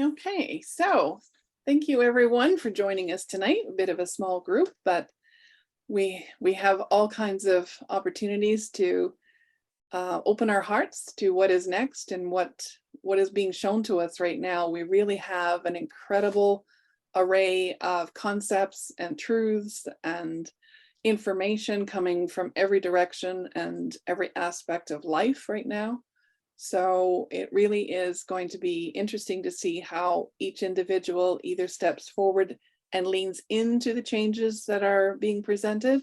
Okay, so thank you everyone for joining us tonight. A bit of a small group, but we have all kinds of opportunities to open our hearts to what is next and what is being shown to us right now. We really have an incredible array of concepts and truths and information coming from every direction and every aspect of life right now. So it really is going to be interesting to see how each individual either steps forward and leans into the changes that are being presented,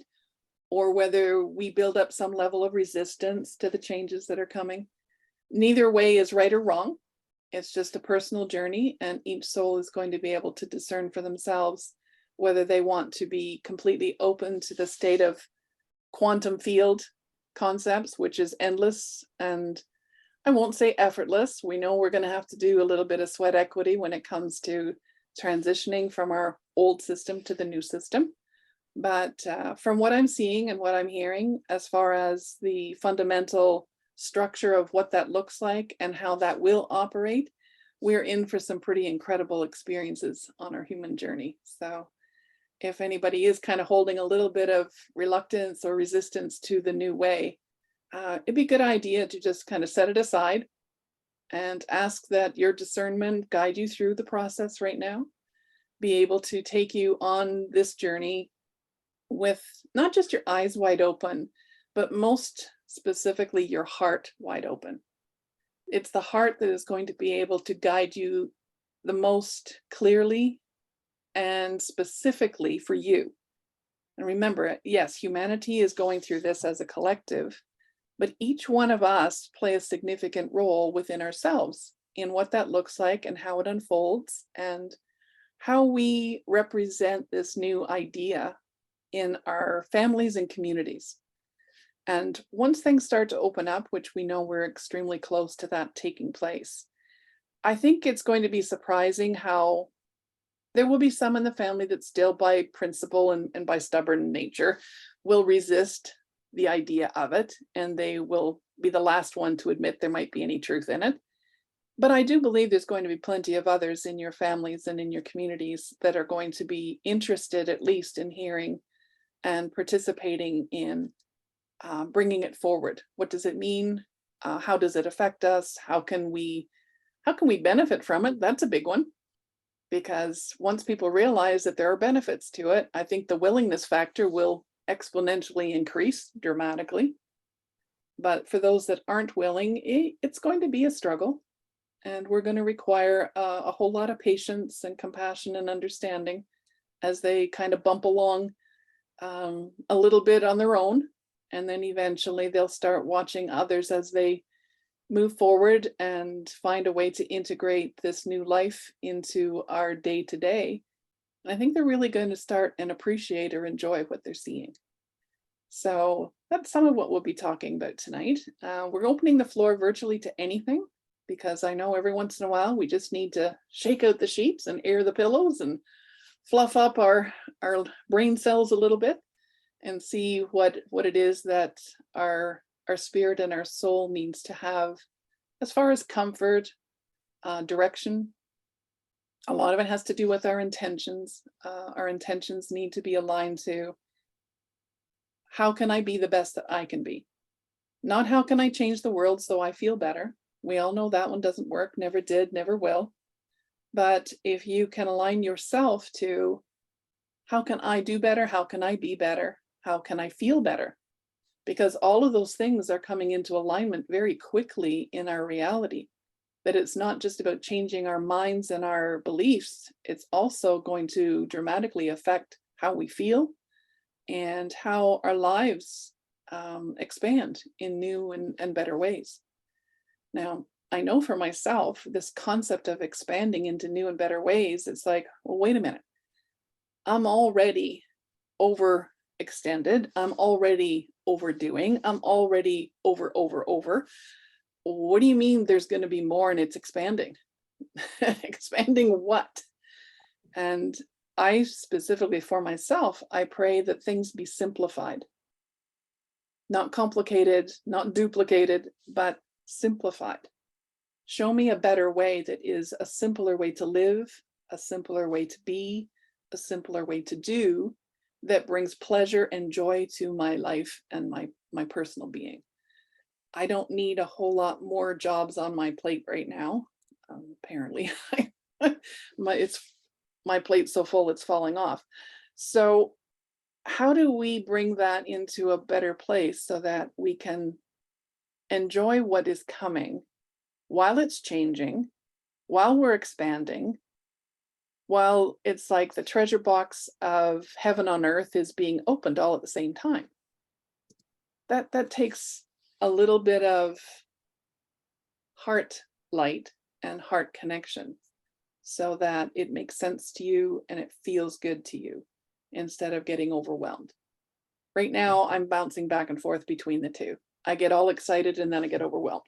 or whether we build up some level of resistance to the changes that are coming. Neither way is right or wrong. It's just a personal journey, and each soul is going to be able to discern for themselves whether they want to be completely open to the state of quantum field concepts, which is endless and I won't say effortless. We know we're going to have to do a little bit of sweat equity when it comes to transitioning from our old system to the new system. But from what I'm seeing and what I'm hearing, as far as the fundamental structure of what that looks like and how that will operate, we're in for some pretty incredible experiences on our human journey. So if anybody is kind of holding a little bit of reluctance or resistance to the new way, it'd be a good idea to just kind of set it aside and ask that your discernment guide you through the process right now, be able to take you on this journey with not just your eyes wide open, but most specifically your heart wide open. It's the heart that is going to be able to guide you the most clearly and specifically for you. And remember, yes, humanity is going through this as a collective, but each one of us play a significant role within ourselves in what that looks like and how it unfolds and how we represent this new idea in our families and communities. And once things start to open up, which we know we're extremely close to that taking place, I think it's going to be surprising how there will be some in the family that still by principle and by stubborn nature will resist the idea of it, and they will be the last one to admit there might be any truth in it. But I do believe there's going to be plenty of others in your families and in your communities that are going to be interested, at least in hearing and participating in bringing it forward. What does it mean? How does it affect us? How can we benefit from it? That's a big one, because once people realize that there are benefits to it, I think the willingness factor will exponentially increase dramatically. But for those that aren't willing, it's going to be a struggle. And we're going to require a whole lot of patience and compassion and understanding as they kind of bump along a little bit on their own. And then eventually they'll start watching others as they move forward and find a way to integrate this new life into our day to day. I think they're really going to start and appreciate or enjoy what they're seeing. So that's some of what we'll be talking about tonight. We're opening the floor virtually to anything, because I know every once in a while we just need to shake out the sheets and air the pillows and fluff up our brain cells a little bit and see what it is that our spirit and our soul needs to have as far as comfort, direction. A lot of it has to do with our intentions. Our intentions need to be aligned to how can I be the best that I can be? Not how can I change the world so I feel better. We all know that one doesn't work, never did, never will. But if you can align yourself to how can I do better? How can I be better? How can I feel better? Because all of those things are coming into alignment very quickly in our reality. That it's not just about changing our minds and our beliefs, it's also going to dramatically affect how we feel and how our lives expand in new and better ways. Now, I know for myself, this concept of expanding into new and better ways, it's like, well, wait a minute. I'm already overextended. I'm already overdoing. I'm already over. What do you mean there's going to be more and it's expanding? Expanding what? And I specifically for myself, I pray that things be simplified. Not complicated, not duplicated, but simplified. Show me a better way that is a simpler way to live, a simpler way to be, a simpler way to do, that brings pleasure and joy to my life and my personal being. I don't need a whole lot more jobs on my plate right now. Apparently, my plate's so full it's falling off. So how do we bring that into a better place so that we can enjoy what is coming while it's changing, while we're expanding, while it's like the treasure box of heaven on earth is being opened all at the same time? That takes a little bit of heart light and heart connection so that it makes sense to you and it feels good to you instead of getting overwhelmed. Right now, I'm bouncing back and forth between the two. I get all excited and then I get overwhelmed.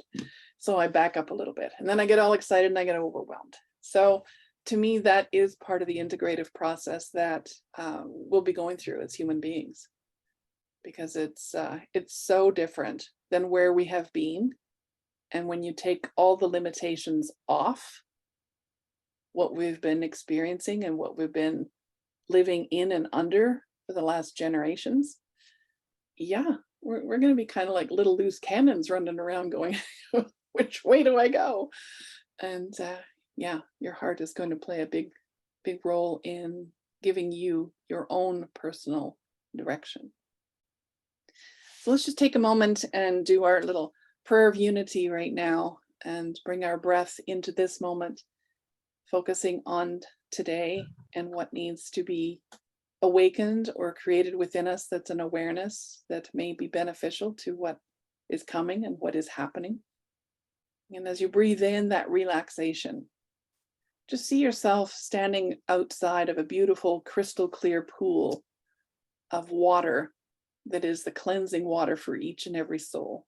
So I back up a little bit and then I get all excited and I get overwhelmed. So to me, that is part of the integrative process that we'll be going through as human beings, because it's so different than where we have been. And when you take all the limitations off what we've been experiencing and what we've been living in and under for the last generations, yeah, we're going to be kind of like little loose cannons running around going, which way do I go? And yeah, your heart is going to play a big role in giving you your own personal direction. So let's just take a moment and do our little prayer of unity right now and bring our breath into this moment, focusing on today and what needs to be awakened or created within us that's an awareness that may be beneficial to what is coming and what is happening. And as you breathe in that relaxation, just see yourself standing outside of a beautiful crystal clear pool of water that is the cleansing water for each and every soul.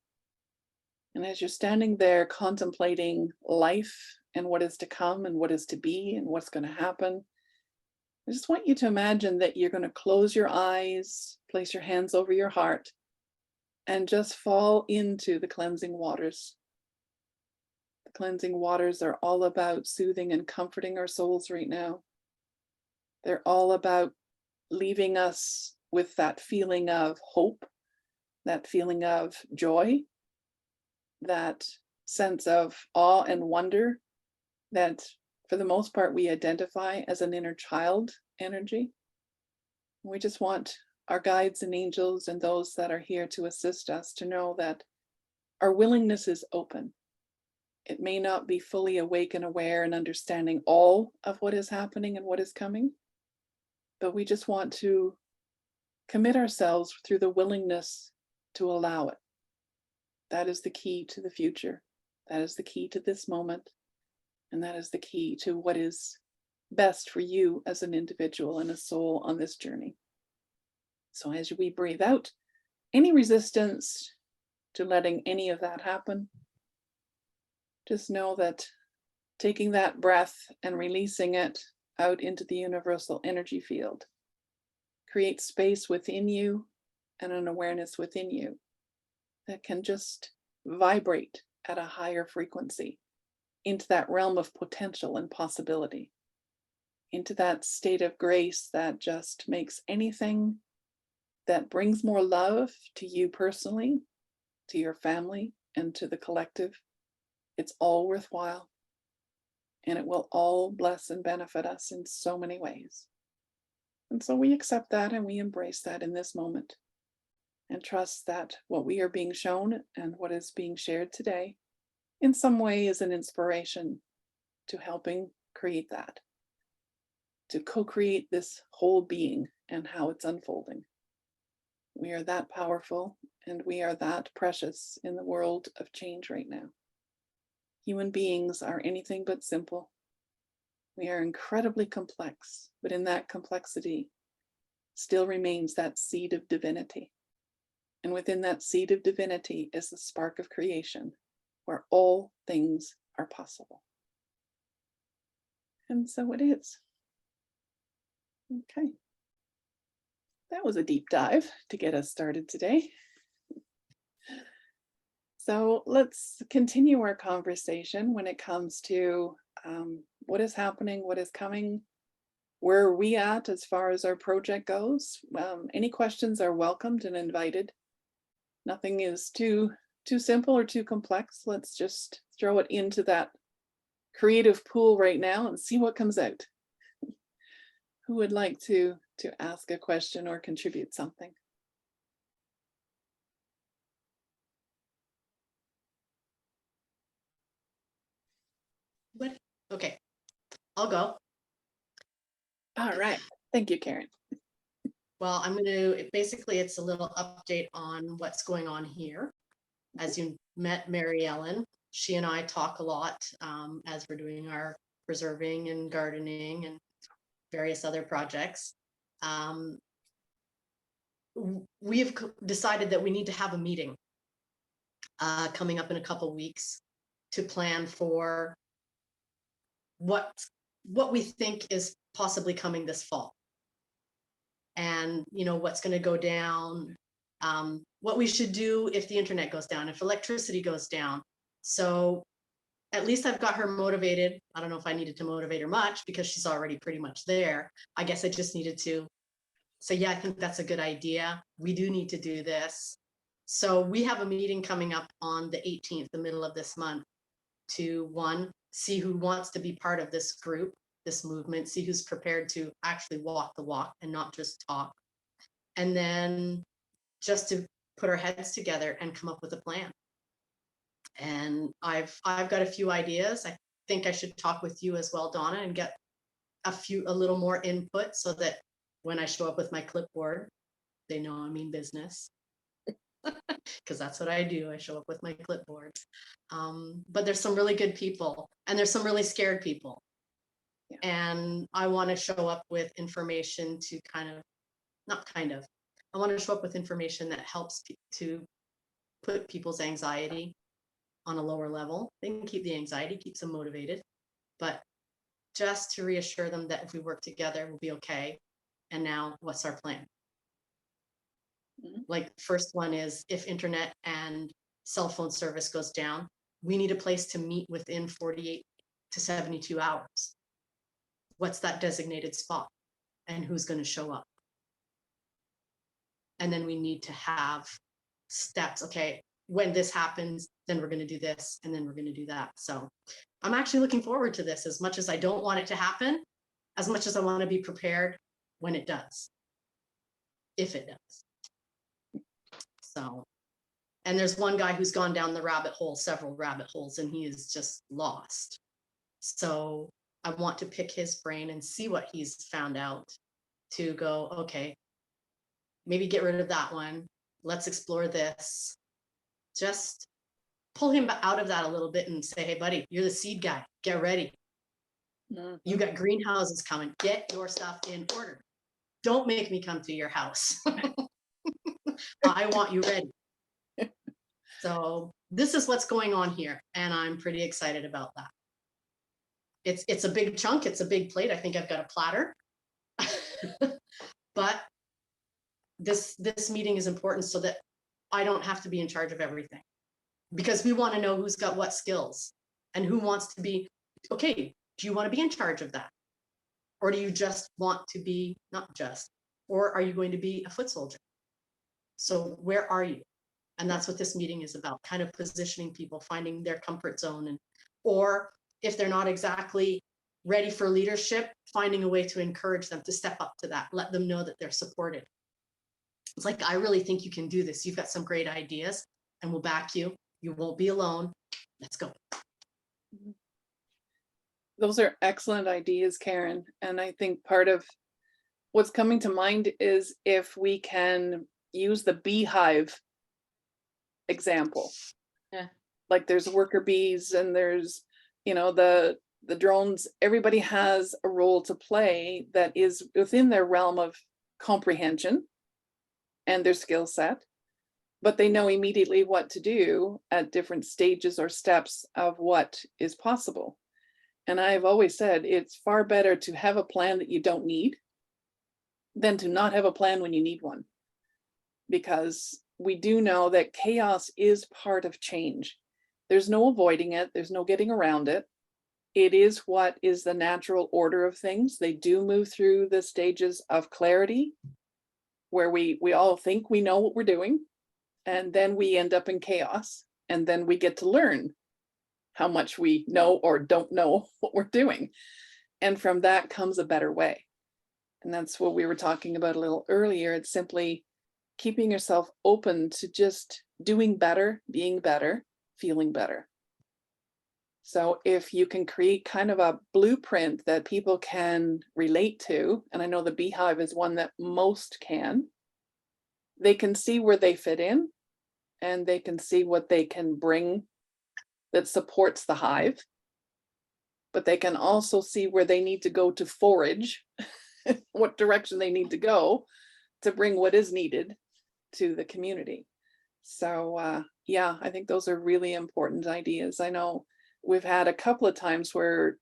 And as you're standing there contemplating life and what is to come and what is to be and what's going to happen, I just want you to imagine that you're going to close your eyes, place your hands over your heart, and just fall into the cleansing waters. The cleansing waters are all about soothing and comforting our souls right now. They're all about leaving us with that feeling of hope, that feeling of joy, that sense of awe and wonder that for the most part we identify as an inner child energy. We just want our guides and angels and those that are here to assist us to know that our willingness is open. It may not be fully awake and aware and understanding all of what is happening and what is coming, but we just want to commit ourselves through the willingness to allow it. That is the key to the future. That is the key to this moment. And that is the key to what is best for you as an individual and a soul on this journey. So as we breathe out, any resistance to letting any of that happen, just know that taking that breath and releasing it out into the universal energy field creates space within you and an awareness within you that can just vibrate at a higher frequency into that realm of potential and possibility, into that state of grace that just makes anything that brings more love to you personally, to your family, and to the collective, it's all worthwhile. And it will all bless and benefit us in so many ways. And so we accept that and we embrace that in this moment and trust that what we are being shown and what is being shared today in some way is an inspiration to helping create that, to co-create this whole being and how it's unfolding. We are that powerful and we are that precious in the world of change right now. Human beings are anything but simple. We are incredibly complex, but in that complexity still remains that seed of divinity. And within that seed of divinity is the spark of creation, where all things are possible. And so it is. Okay. That was a deep dive to get us started today. So let's continue our conversation when it comes to what is happening, what is coming, where are we at as far as our project goes. Any questions are welcomed and invited. Nothing is too simple or too complex. Let's just throw it into that creative pool right now and see what comes out. Who would like to ask a question or contribute something? What? Okay, I'll go. All right. Thank you, Karen. Well, basically, it's a little update on what's going on here. As you met Mary Ellen, she and I talk a lot as we're doing our preserving and gardening and various other projects. We've decided that we need to have a meeting coming up in a couple weeks to plan for what we think is possibly coming this fall. And what's going to go down, what we should do if the internet goes down, if electricity goes down. So at least I've got her motivated. I don't know if I needed to motivate her much because she's already pretty much there. I guess I just needed to say, yeah, I think that's a good idea. We do need to do this. So we have a meeting coming up on the 18th, the middle of this month, to see who wants to be part of this group, this movement, see who's prepared to actually walk the walk and not just talk. And then just to put our heads together and come up with a plan. And I've got a few ideas. I think I should talk with you as well, Donna, and get a little more input so that when I show up with my clipboard, they know I mean business. Because that's what I do. I show up with my clipboard. But there's some really good people and there's some really scared people. Yeah. And I want to show up with information to I want to show up with information that helps to put people's anxiety on a lower level. They can keep the anxiety, keeps them motivated, but just to reassure them that if we work together, we'll be okay. And now what's our plan? Mm-hmm. Like first one is if internet and cell phone service goes down, we need a place to meet within 48 to 72 hours. What's that designated spot and who's going to show up? And then we need to have steps. Okay, when this happens, then we're going to do this and then we're going to do that. So I'm actually looking forward to this as much as I don't want it to happen, as much as I want to be prepared when it does, if it does. So, and there's one guy who's gone down the rabbit hole, several rabbit holes, and he is just lost. So I want to pick his brain and see what he's found out to go, okay, maybe get rid of that one. Let's explore this. Just pull him out of that a little bit and say, hey, buddy, you're the seed guy. Get ready. Mm-hmm. You got greenhouses coming. Get your stuff in order. Don't make me come to your house. I want you ready. So this is what's going on here. And I'm pretty excited about that. It's a big chunk. It's a big plate. I think I've got a platter. But this meeting is important so that I don't have to be in charge of everything, because we want to know who's got what skills and who wants to be, okay, do you want to be in charge of that? Or do you just want to be, not just, or are you going to be a foot soldier? So where are you? And that's what this meeting is about, kind of positioning people, finding their comfort zone, and or if they're not exactly ready for leadership, finding a way to encourage them to step up to that, let them know that they're supported. It's like, I really think you can do this. You've got some great ideas and we'll back you. You won't be alone. Let's go. Those are excellent ideas, Karen. And I think part of what's coming to mind is if we can use the beehive example. Yeah. Like there's worker bees and there's, the drones. Everybody has a role to play that is within their realm of comprehension and their skill set, but they know immediately what to do at different stages or steps of what is possible. And I've always said it's far better to have a plan that you don't need than to not have a plan when you need one. Because we do know that chaos is part of change. There's no avoiding it. There's no getting around it. It is what is the natural order of things. They do move through the stages of clarity where we all think we know what we're doing, and then we end up in chaos, and then we get to learn how much we know or don't know what we're doing. And from that comes a better way. And that's what we were talking about a little earlier. It's simply keeping yourself open to just doing better, being better, feeling better. So if you can create kind of a blueprint that people can relate to, and I know the Beehive is one that most can, they can see where they fit in, and they can see what they can bring that supports the hive, but they can also see where they need to go to forage, what direction they need to go to bring what is needed to the community. So yeah, I think those are really important ideas. I know we've had a couple of times where,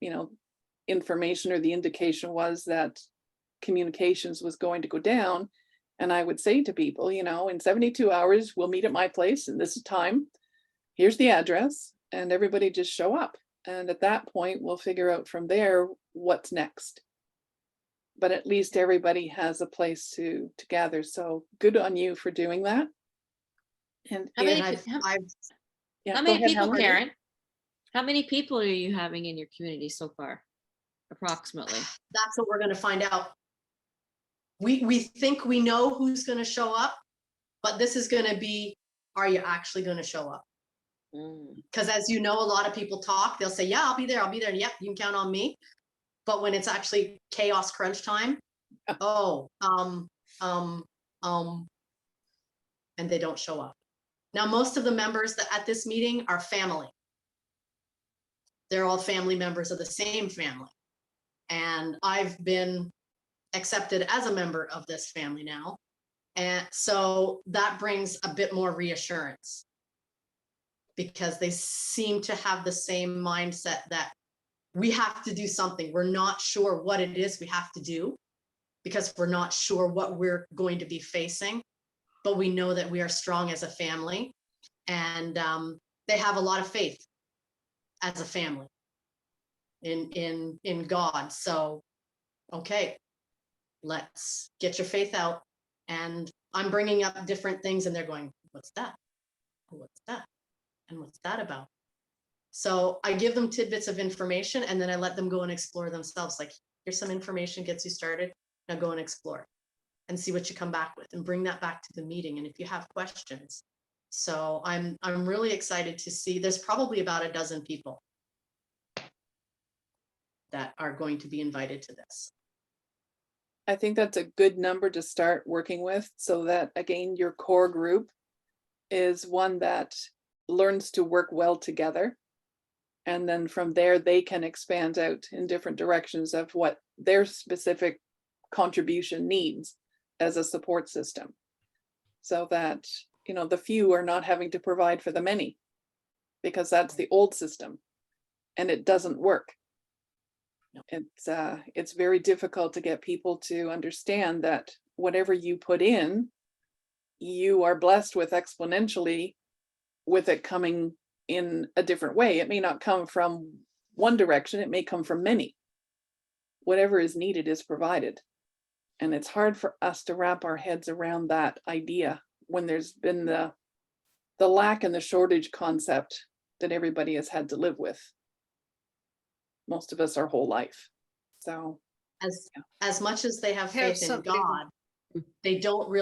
information or the indication was that communications was going to go down. And I would say to people, in 72 hours, we'll meet at my place and this is time. Here's the address, and everybody just show up. And at that point, we'll figure out from there what's next. But at least everybody has a place to gather. So good on you for doing that. And How many, yeah, how go many ahead, people, Helen. Karen? How many people are you having in your community so far? Approximately. That's what we're going to find out. We think we know who's going to show up, but this is going to be, are you actually going to show up? Because as you know, a lot of people talk, they'll say, yeah, I'll be there. Yep, you can count on me. But when it's actually chaos crunch time, and they don't show up. Now, most of the members that at this meeting are family. They're all family members of the same family. And I've been accepted as a member of this family now. And so that brings a bit more reassurance because they seem to have the same mindset that we have to do something. We're not sure what it is we have to do because we're not sure what we're going to be facing, but we know that we are strong as a family, and they have a lot of faith as a family in God. So, okay, let's get your faith out. And I'm bringing up different things and they're going, what's that? What's that? And what's that about? So I give them tidbits of information and then I let them go and explore themselves. Like, here's some information, gets you started. Now go and explore and see what you come back with and bring that back to the meeting. And if you have questions. So I'm really excited to see, there's probably about a dozen people that are going to be invited to this. I think that's a good number to start working with so that, again, your core group is one that learns to work well together. And then from there, they can expand out in different directions of what their specific contribution needs as a support system. So that, the few are not having to provide for the many, because that's the old system and it doesn't work. It's very difficult to get people to understand that whatever you put in, you are blessed with exponentially with it coming in a different way. It may not come from one direction, it may come from many. Whatever is needed is provided. And it's hard for us to wrap our heads around that idea when there's been the lack and the shortage concept that everybody has had to live with. Most of us our whole life. So as much as they have faith in something. God, they don't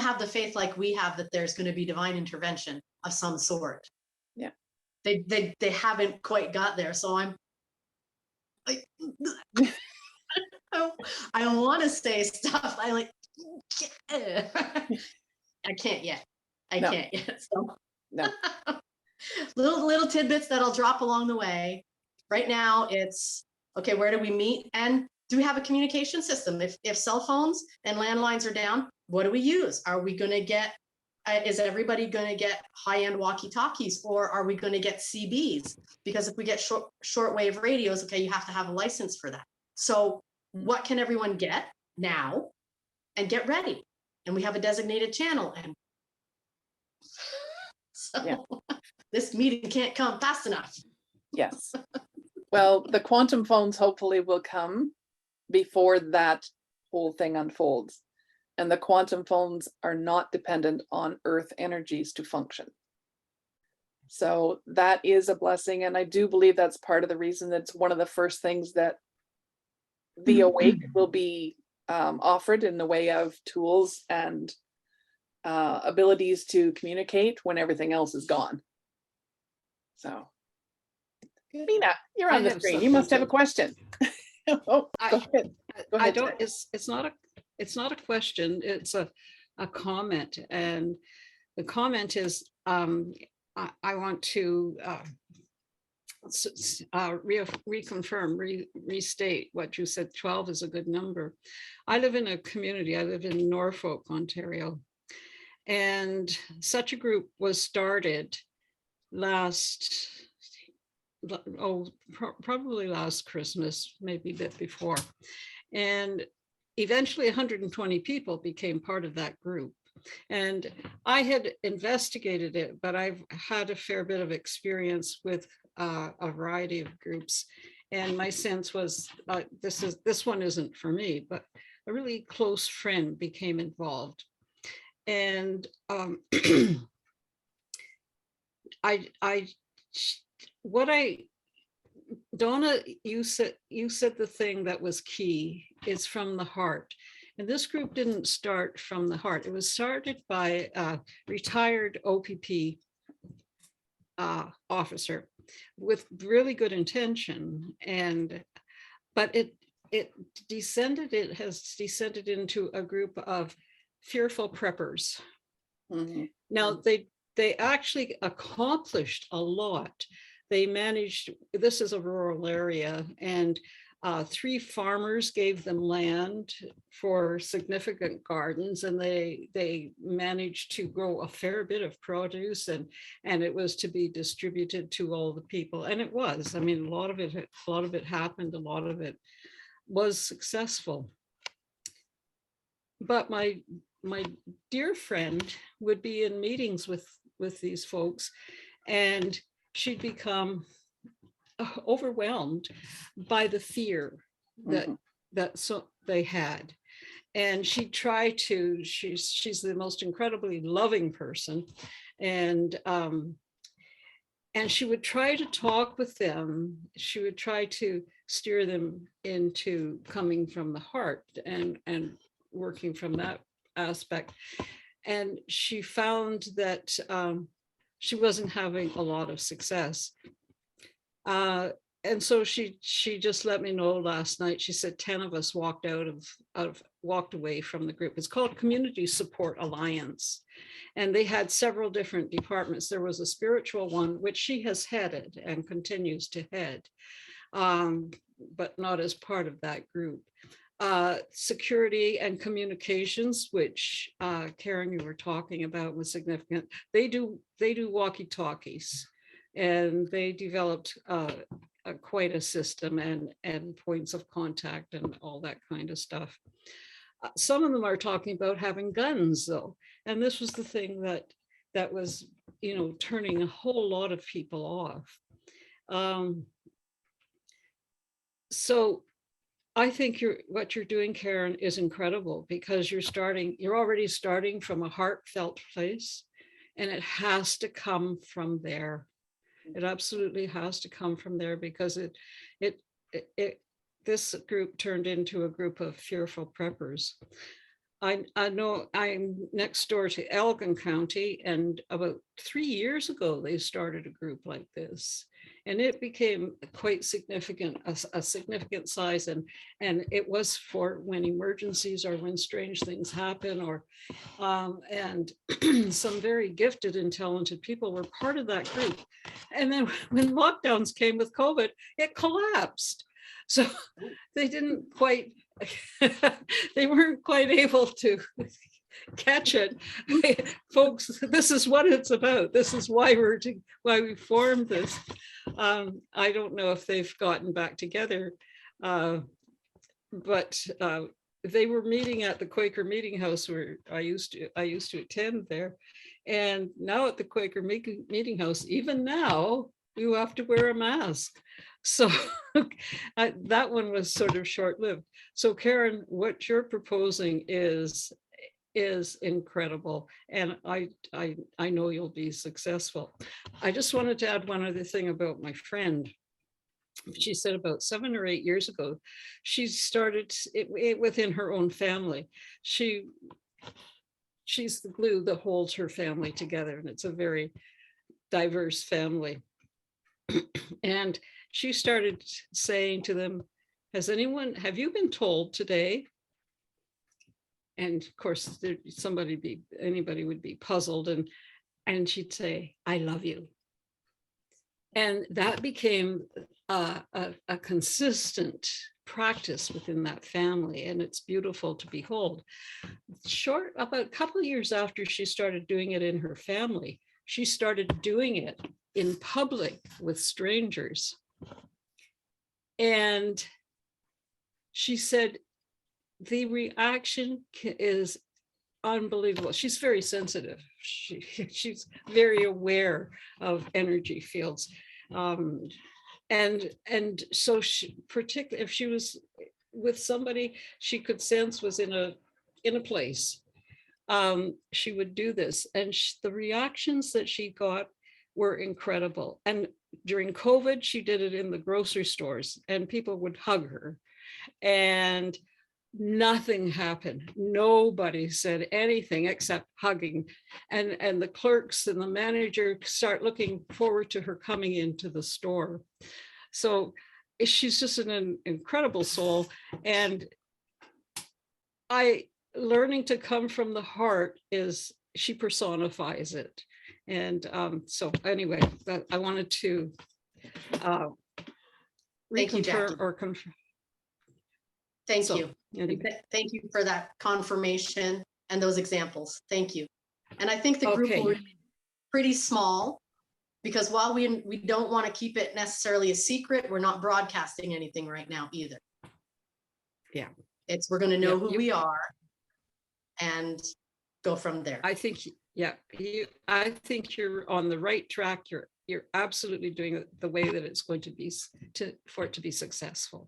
have the faith like we have that there's going to be divine intervention of some sort. Yeah. They haven't quite got there. So I want to say stuff. I can't yet. I can't yet. So no. little tidbits that I'll drop along the way. Right now it's, okay, where do we meet? And do we have a communication system? If cell phones and landlines are down, what do we use? Are we going to get, is everybody going to get high-end walkie-talkies, or are we going to get CBs? Because if we get shortwave radios, okay, you have to have a license for that. So what can everyone get now and get ready? and we have a designated channel. And so Yeah. this meeting can't come fast enough. Yes. Well, the quantum phones hopefully will come before that whole thing unfolds. And the quantum phones are not dependent on Earth energies to function. So that is a blessing. And I do believe that's part of the reason that's one of the first things that the awake will be offered in the way of tools and abilities to communicate when everything else is gone. So, Mina, you're I on the have screen. You must have a something question. Oh, I- go ahead. Go I ahead, don't, Ted. it's not a question, it's a comment. And the comment is, I want to reconfirm, restate what you said. 12 is a good number. I live in a community, I live in Norfolk, Ontario. And such a group was started probably last Christmas, maybe a bit before. And eventually 120 people became part of that group. And I had investigated it, but I've had a fair bit of experience with a variety of groups. And my sense was this one isn't for me, but a really close friend became involved. And Donna, you said the thing that was key is from the heart. And this group didn't start from the heart. It was started by a retired OPP officer with really good intention. But it has descended into a group of fearful preppers. Mhm. Now, they actually accomplished a lot. They managed, this is a rural area, and 3 farmers gave them land for significant gardens, and they managed to grow a fair bit of produce, and it was to be distributed to all the people. And it was, I mean, a lot of it happened, a lot of it was successful. But my dear friend would be in meetings with these folks, and she'd become overwhelmed by the fear that so they had. And she'd try to, she's the most incredibly loving person, and she would try to talk with them. She would try to steer them into coming from the heart and working from that aspect. And she found that she wasn't having a lot of success. And so she just let me know last night. She said 10 of us walked walked away from the group. It's called Community Support Alliance. And they had several different departments. There was a spiritual one, which she has headed and continues to head, but not as part of that group. Security and communications, which Karen, you were talking about, was significant. They do walkie-talkies, and they developed quite a system and points of contact and all that kind of stuff. Some of them are talking about having guns, though, and this was the thing that was, turning a whole lot of people off. So I think what you're doing, Karen, is incredible, because you're already starting from a heartfelt place, and it has to come from there. It absolutely has to come from there, because this group turned into a group of fearful preppers. I know I'm next door to Elgin County, and about 3 years ago, they started a group like this, and it became quite significant, a significant size. And it was for when emergencies or when strange things happen, or and some very gifted and talented people were part of that group. And then when lockdowns came with COVID, it collapsed. So they didn't quite, they weren't quite able to catch it. Folks, this is what it's about. This is why we formed this. I don't know if they've gotten back together, but they were meeting at the Quaker Meeting House where I used to attend there. And now at the Quaker Meeting House, even now, you have to wear a mask. So that one was sort of short-lived. So Karen, what you're proposing is incredible. And I know you'll be successful. I just wanted to add one other thing about my friend. She said about 7 or 8 years ago, she started it within her own family. She's the glue that holds her family together, and it's a very diverse family. And she started saying to them, have you been told today? And of course, anybody would be puzzled, and she'd say, I love you. And that became a consistent practice within that family, and it's beautiful to behold. About a couple of years after she started doing it in her family, she started doing it in public with strangers. And she said the reaction is unbelievable. She's very sensitive. She's very aware of energy fields. And so particularly if she was with somebody she could sense was in a place, she would do this. And the reactions that she got were incredible. And during COVID, she did it in the grocery stores, and people would hug her. And nothing happened. Nobody said anything except hugging. And the clerks and the manager start looking forward to her coming into the store. So she's just an incredible soul. And learning to come from the heart she personifies it. And so anyway, I wanted to Thank you, Jackie. or confirm. Thank you. Anyway. Thank you for that confirmation and those examples. Thank you. And I think the group will remain pretty small, because while we don't want to keep it necessarily a secret, we're not broadcasting anything right now either. Yeah. We're going to know who we are and go from there. I think, I think you're on the right track. You're absolutely doing it the way that it's going to be for it to be successful.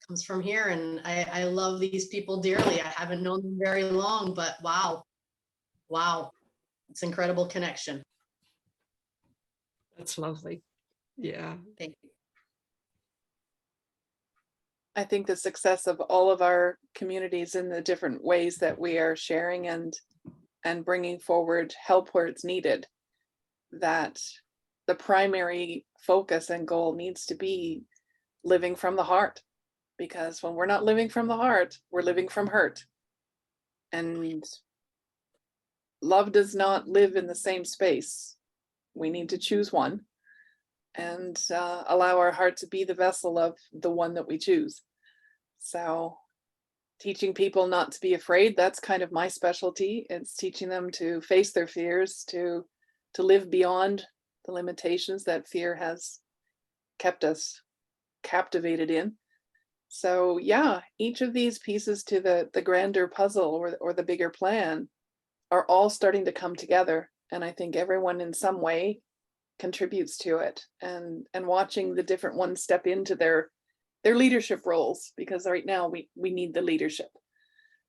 Comes from here, and I love these people dearly. I haven't known them very long, but wow, it's an incredible connection. That's lovely. Yeah. Thank you. I think the success of all of our communities in the different ways that we are sharing and bringing forward help where it's needed, that the primary focus and goal needs to be living from the heart. Because when we're not living from the heart, we're living from hurt. And love does not live in the same space. We need to choose one and allow our heart to be the vessel of the one that we choose. So teaching people not to be afraid, that's kind of my specialty. It's teaching them to face their fears, to live beyond the limitations that fear has kept us captivated in. So yeah, each of these pieces to the grander puzzle or the bigger plan are all starting to come together. And I think everyone in some way contributes to it, and watching the different ones step into their leadership roles, because right now we need the leadership.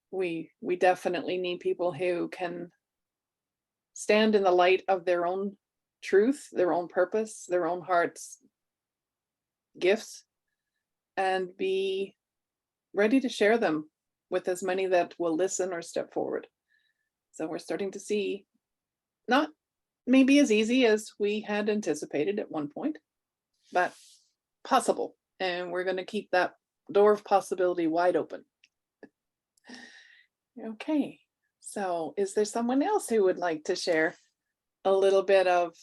We definitely need people who can stand in the light of their own truth, their own purpose, their own heart's gifts, and be ready to share them with as many that will listen or step forward. So we're starting to see, not maybe as easy as we had anticipated at one point, but possible. And we're going to keep that door of possibility wide open. Okay, so is there someone else who would like to share a little bit of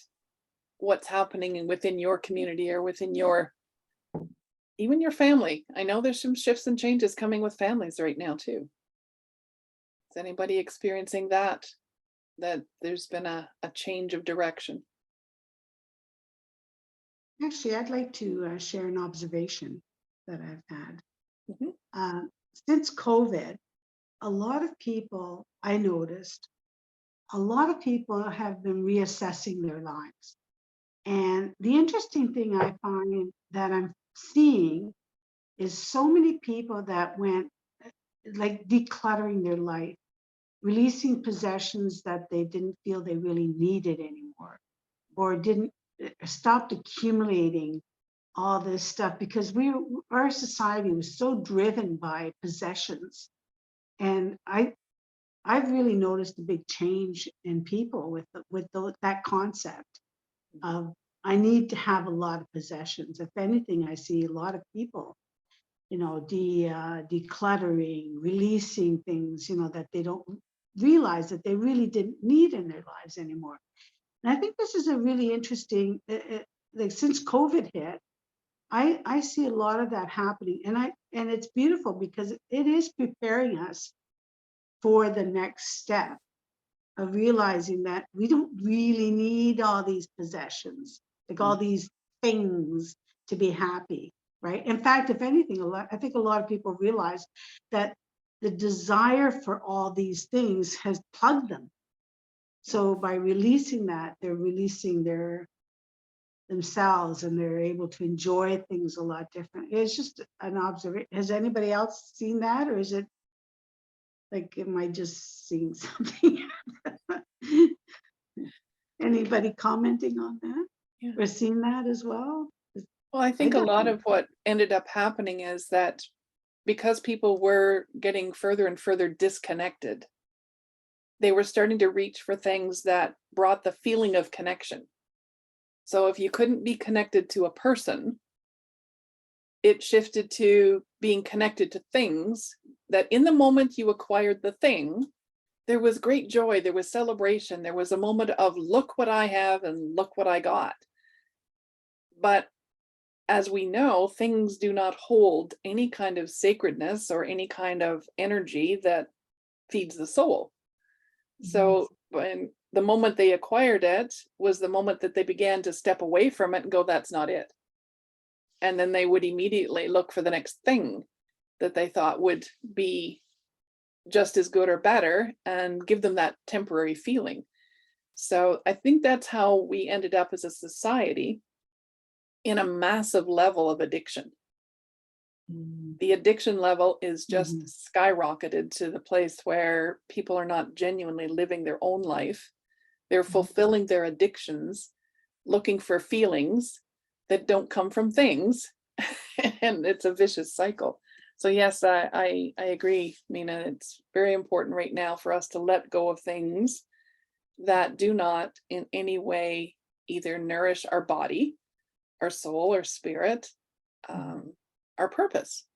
what's happening within your community or within even your family? I know there's some shifts and changes coming with families right now too. Is anybody experiencing that there's been a change of direction? Actually, I'd like to share an observation that I've had. since COVID, a lot of people, I noticed, a lot of people have been reassessing their lives. And the interesting thing I find that I'm seeing is so many people that went like decluttering their life, releasing possessions that they didn't feel they really needed anymore, or didn't stopped accumulating all this stuff, because our society was so driven by possessions. And I've really noticed a big change in people with that concept of, I need to have a lot of possessions. If anything, I see a lot of people, you know, decluttering, releasing things, you know, that they don't realize that they really didn't need in their lives anymore. And I think this is a really interesting, like since COVID hit, I see a lot of that happening, and it's beautiful because it is preparing us for the next step of realizing that we don't really need all these possessions, like all these things to be happy, right? In fact, if anything, I think a lot of people realize that the desire for all these things has plugged them. So by releasing that, they're releasing themselves, and they're able to enjoy things a lot different. It's just an observation. Has anybody else seen that, or is it like, am I just seeing something? Anybody commenting on that? Yeah. Or seeing that as well? Well, I think a lot definitely- of what ended up happening is that because people were getting further and further disconnected, they were starting to reach for things that brought the feeling of connection. So if you couldn't be connected to a person, it shifted to being connected to things that in the moment you acquired the thing, there was great joy, there was celebration, there was a moment of look what I have and look what I got. But as we know, things do not hold any kind of sacredness or any kind of energy that feeds the soul. So when the moment they acquired it was the moment that they began to step away from it and go, that's not it. And then they would immediately look for the next thing that they thought would be just as good or better and give them that temporary feeling. So I think that's how we ended up as a society in a massive level of addiction. The addiction level is just skyrocketed to the place where people are not genuinely living their own life. They're fulfilling their addictions, looking for feelings that don't come from things. And it's a vicious cycle. So yes, I agree, Mina. It's very important right now for us to let go of things that do not in any way either nourish our body, our soul, or spirit, our purpose.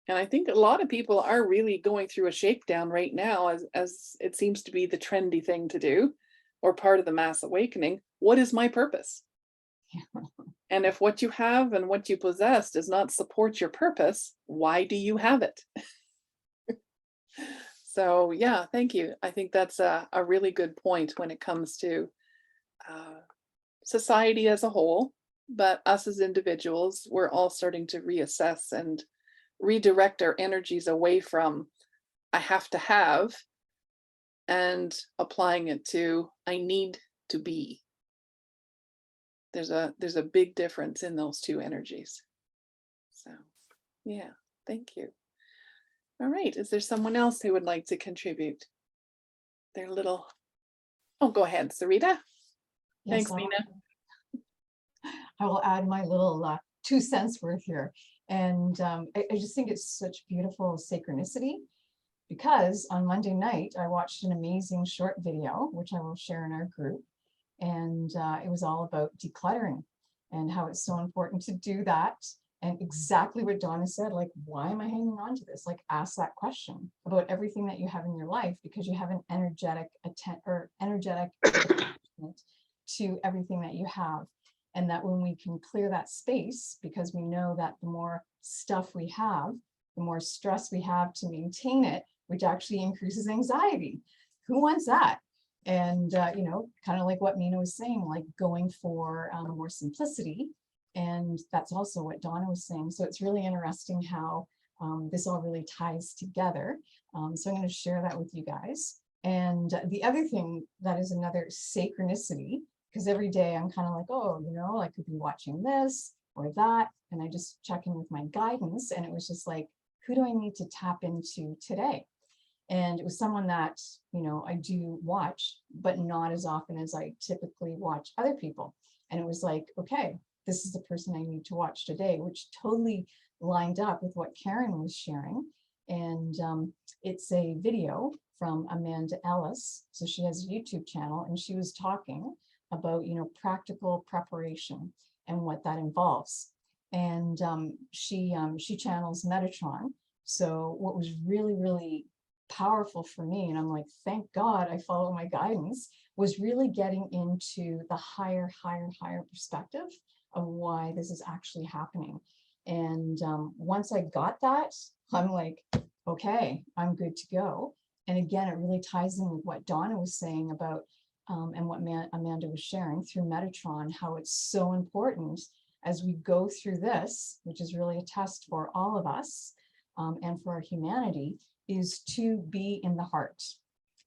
And I think a lot of people are really going through a shakedown right now, as it seems to be the trendy thing to do, or part of the mass awakening. What is my purpose? And if what you have and what you possess does not support your purpose, why do you have it? So yeah, thank you. I think that's a really good point when it comes to society as a whole, but us as individuals, we're all starting to reassess and redirect our energies away from I have to have and applying it to I need to be. There's a big difference in those two energies. So yeah, thank you. All right, is there someone else who would like to contribute their little, oh, go ahead, Sarita. Thanks, Mina. I will add my little 2 cents worth here. And I just think it's such beautiful synchronicity, because on Monday night, I watched an amazing short video, which I will share in our group. And it was all about decluttering and how it's so important to do that. And exactly what Donna said, like, why am I hanging on to this? Like, ask that question about everything that you have in your life, because you have an energetic attachment to everything that you have. And that when we can clear that space, because we know that the more stuff we have, the more stress we have to maintain it, which actually increases anxiety. Who wants that? And, you know, kind of like what Mina was saying, like going for more simplicity. And that's also what Donna was saying. So it's really interesting how this all really ties together. So I'm going to share that with you guys. And the other thing that is another synchronicity, because every day I'm kind of like, oh, you know, I could be watching this or that. And I just check in with my guidance. And it was just like, who do I need to tap into today? And it was someone that, you know, I do watch, but not as often as I typically watch other people. And it was like, okay, this is the person I need to watch today, which totally lined up with what Karen was sharing. And it's a video from Amanda Ellis. So she has a YouTube channel, and she was talking about, you know, practical preparation and what that involves. And she channels Metatron. So what was really, really powerful for me, and I'm like, thank God I follow my guidance, was really getting into the higher perspective of why this is actually happening. And once I got that, I'm like, okay, I'm good to go. And again, it really ties in with what Donna was saying about and what Amanda was sharing through Metatron, how it's so important as we go through this, which is really a test for all of us and for our humanity, is to be in the heart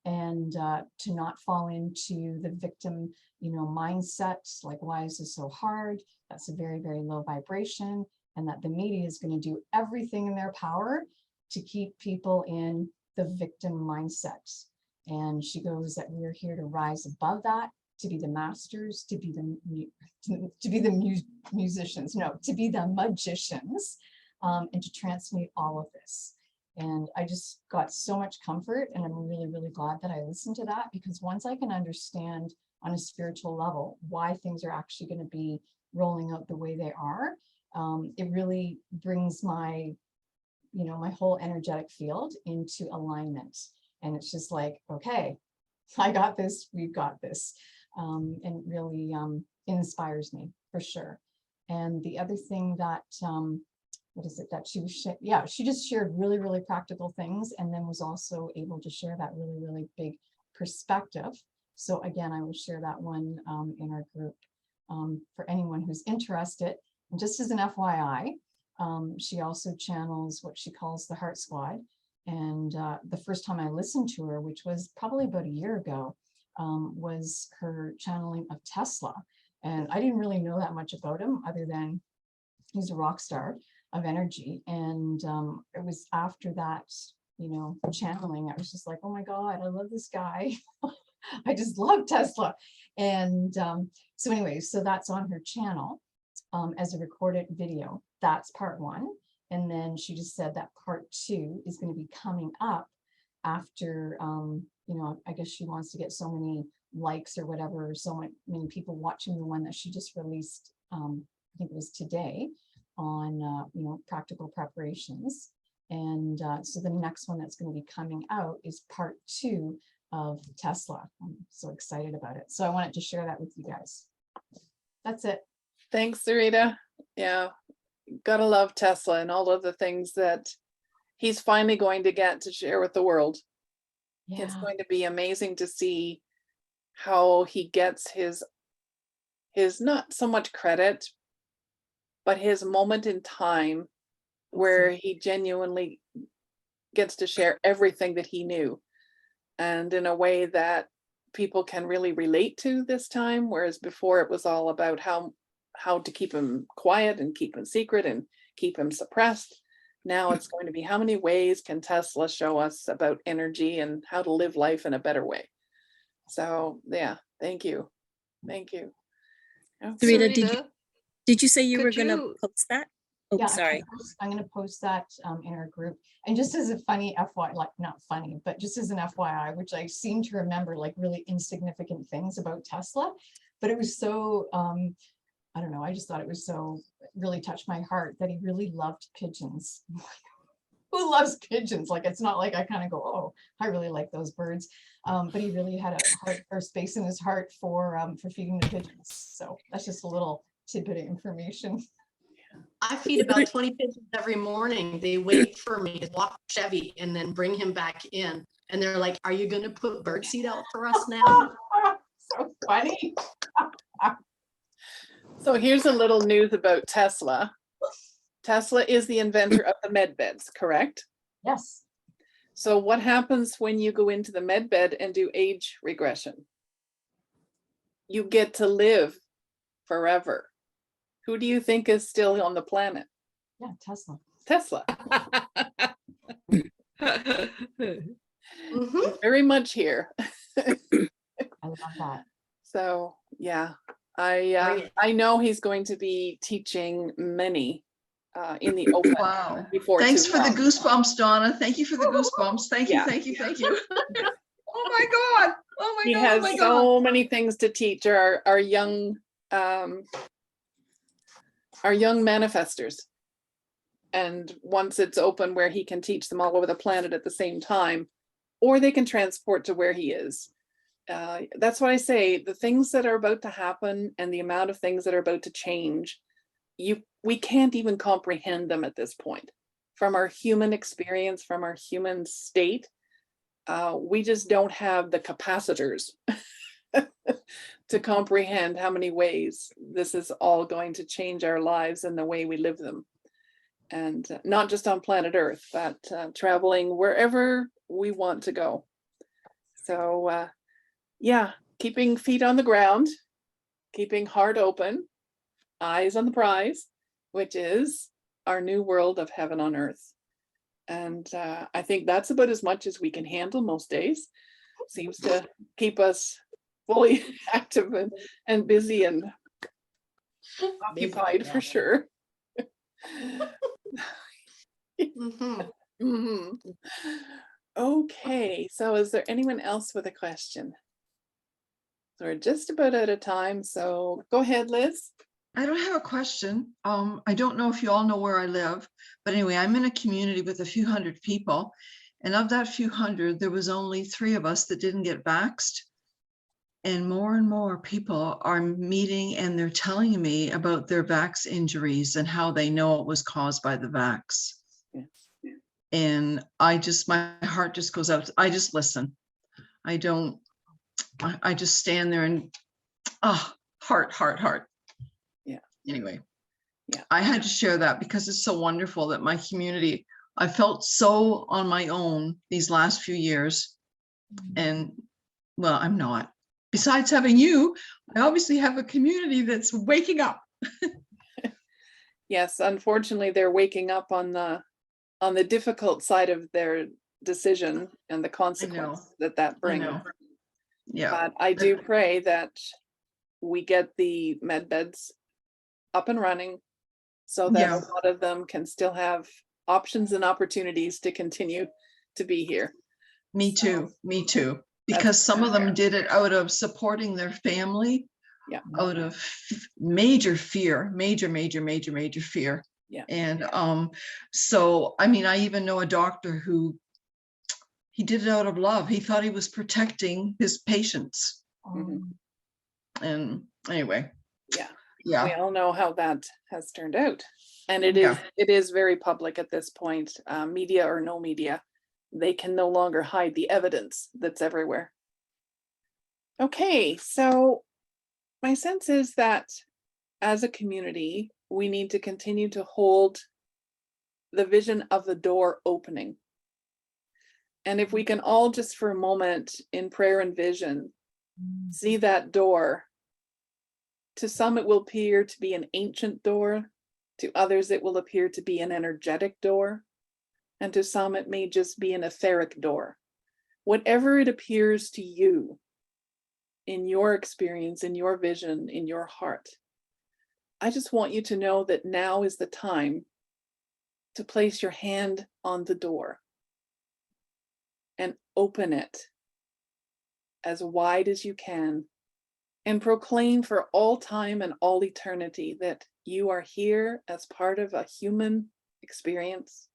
and to not fall into the victim, you know, mindset, like, why is this so hard? That's a very, very low vibration, and that the media is going to do everything in their power to keep people in the victim mindset. And she goes that we're here to rise above that, to be the masters, to be the musicians, no, to be the magicians, and to transmute all of this. And I just got so much comfort, and I'm really, really glad that I listened to that, because once I can understand on a spiritual level why things are actually going to be rolling out the way they are, it really brings my, you know, my whole energetic field into alignment. And it's just like, okay, I got this, we've got this. And really inspires me for sure. And the other thing that, what is it that she was, yeah, she just shared really, really practical things, and then was also able to share that really, really big perspective. So again, I will share that one in our group for anyone who's interested. And just as an FYI, she also channels what she calls the Heart Squad. And the first time I listened to her, which was probably about a year ago, was her channeling of Tesla. And I didn't really know that much about him, other than he's a rock star of energy. And it was after that, you know, channeling, I was just like, oh my God, I love this guy. I just love Tesla. And so anyway, so that's on her channel as a recorded video. That's part one. And then she just said that part two is going to be coming up after, you know, I guess she wants to get so many likes or whatever, so many people watching the one that she just released, I think it was today, on, you know, practical preparations. And so the next one that's going to be coming out is part two of Tesla. I'm so excited about it. So I wanted to share that with you guys. That's it. Thanks, Sarita. Yeah, gotta love Tesla and all of the things that he's finally going to get to share with the world. Yeah. It's going to be amazing to see how he gets his not so much credit, but his moment in time where he genuinely gets to share everything that he knew, and in a way that people can really relate to this time, whereas before it was all about how to keep him quiet and keep him secret and keep him suppressed. Now it's going to be, how many ways can Tesla show us about energy and how to live life in a better way? So yeah, thank you. Thank you. Yeah. Sarita, did you say you were could going to you- post that? Oh, Yeah, sorry. I'm going to post that in our group. And just as a funny FYI, like not funny, but just as an FYI, which I seem to remember like really insignificant things about Tesla, but it was so, I don't know, I just thought it was so, really touched my heart that he really loved pigeons. Who loves pigeons? Like, it's not like I kind of go, oh, I really like those birds. But he really had a heart or space in his heart for feeding the pigeons. So that's just a little tidbit of information. I feed about 20 pigeons every morning. They wait for me to walk Chevy and then bring him back in. And they're like, are you going to put birdseed out for us now? So funny. So here's a little news about Tesla. Tesla is the inventor of the med beds, correct? Yes. So what happens when you go into the med bed and do age regression? You get to live forever. Who do you think is still on the planet? Yeah, Tesla. Tesla. Mhm. He's very much here. I love that. So yeah, Bring it. I know he's going to be teaching many in the open Wow. before Thanks too for the long. goosebumps, Donna. Thank you for the goosebumps. Thank you, Yeah. thank you, thank you. Oh my God. Oh my He God. Oh has my God. so many things to teach our young manifestors. And once it's open where he can teach them all over the planet at the same time, or they can transport to where he is. That's why I say the things that are about to happen and the amount of things that are about to change, we can't even comprehend them at this point. From our human experience, from our human state, we just don't have the capacitors to comprehend how many ways this is all going to change our lives and the way we live them. And not just on planet Earth, but traveling wherever we want to go. So yeah, keeping feet on the ground, keeping heart open, eyes on the prize, which is our new world of heaven on earth. And I think that's about as much as we can handle most days. Seems to keep us fully active and busy and occupied for sure. Mhm. Mhm. Okay, so is there anyone else with a question? So we're just about out of time, so go ahead, Liz. I don't have a question. I don't know if you all know where I live, but anyway, I'm in a community with a few hundred people. And of that few hundred, there was only 3 of us that didn't get vaxxed. And more people are meeting and they're telling me about their vax injuries and how they know it was caused by the vax. Yeah. And my heart just goes out. I just listen. I just stand there and, heart. Yeah. Anyway. Yeah. I had to share that because it's so wonderful that my community, I felt so on my own these last few years. And well, I'm not. Besides having you, I obviously have a community that's waking up. Yes, unfortunately, they're waking up on the difficult side of their decision and the consequence that brings. know. Yeah. But I do pray that we get the med beds up and running so that Yeah. a lot of them can still have options and opportunities to continue to be here. Me too. Me too. Because some of them did it out of supporting their family. Yeah. Out of major fear, major fear. Yeah. And so I mean, I even know a doctor who he did it out of love. He thought he was protecting his patients. Mhm. And anyway. Yeah. Yeah. We all know how that has turned out. And it Yeah. is very public at this point, media or no media. They can no longer hide the evidence that's everywhere. Okay, so my sense is that as a community, we need to continue to hold the vision of the door opening. And if we can all just for a moment in prayer and vision, see that door. To some, it will appear to be an ancient door. To others, it will appear to be an energetic door. And to some, it may just be an etheric door. Whatever it appears to you, in your experience, in your vision, in your heart, I just want you to know that now is the time to place your hand on the door and open it as wide as you can and proclaim for all time and all eternity that you are here as part of a human experience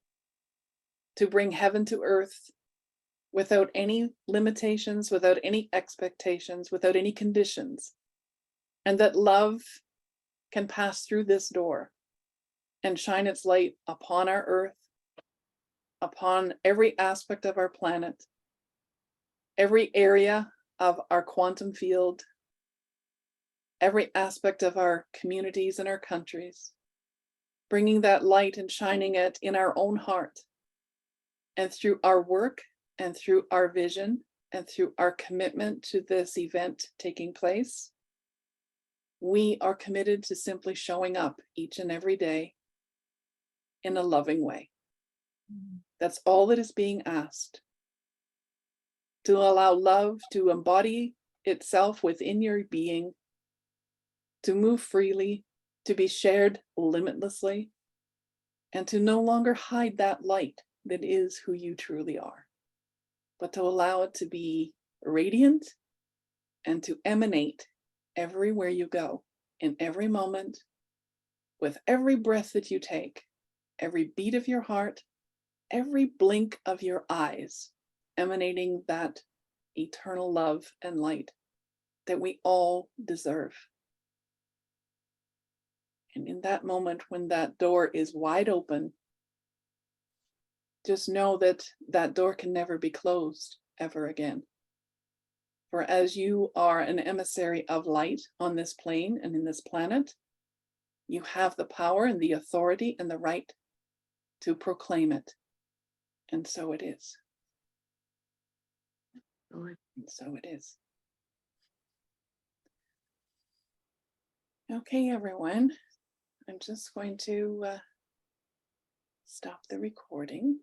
to bring heaven to earth without any limitations, without any expectations, without any conditions, and that love can pass through this door and shine its light upon our earth, upon every aspect of our planet, every area of our quantum field, every aspect of our communities and our countries, bringing that light and shining it in our own heart. And through our work and through our vision and through our commitment to this event taking place, we are committed to simply showing up each and every day in a loving way. That's all that is being asked. To allow love to embody itself within your being, to move freely, to be shared limitlessly, and to no longer hide that light that is who you truly are, but to allow it to be radiant and to emanate everywhere you go, in every moment, with every breath that you take, every beat of your heart, every blink of your eyes, emanating that eternal love and light that we all deserve. And in that moment, when that door is wide open, just know that that door can never be closed ever again. For as you are an emissary of light on this plane and in this planet, you have the power and the authority and the right to proclaim it. And so it is. And so it is. Okay, everyone. I'm just going to stop the recording.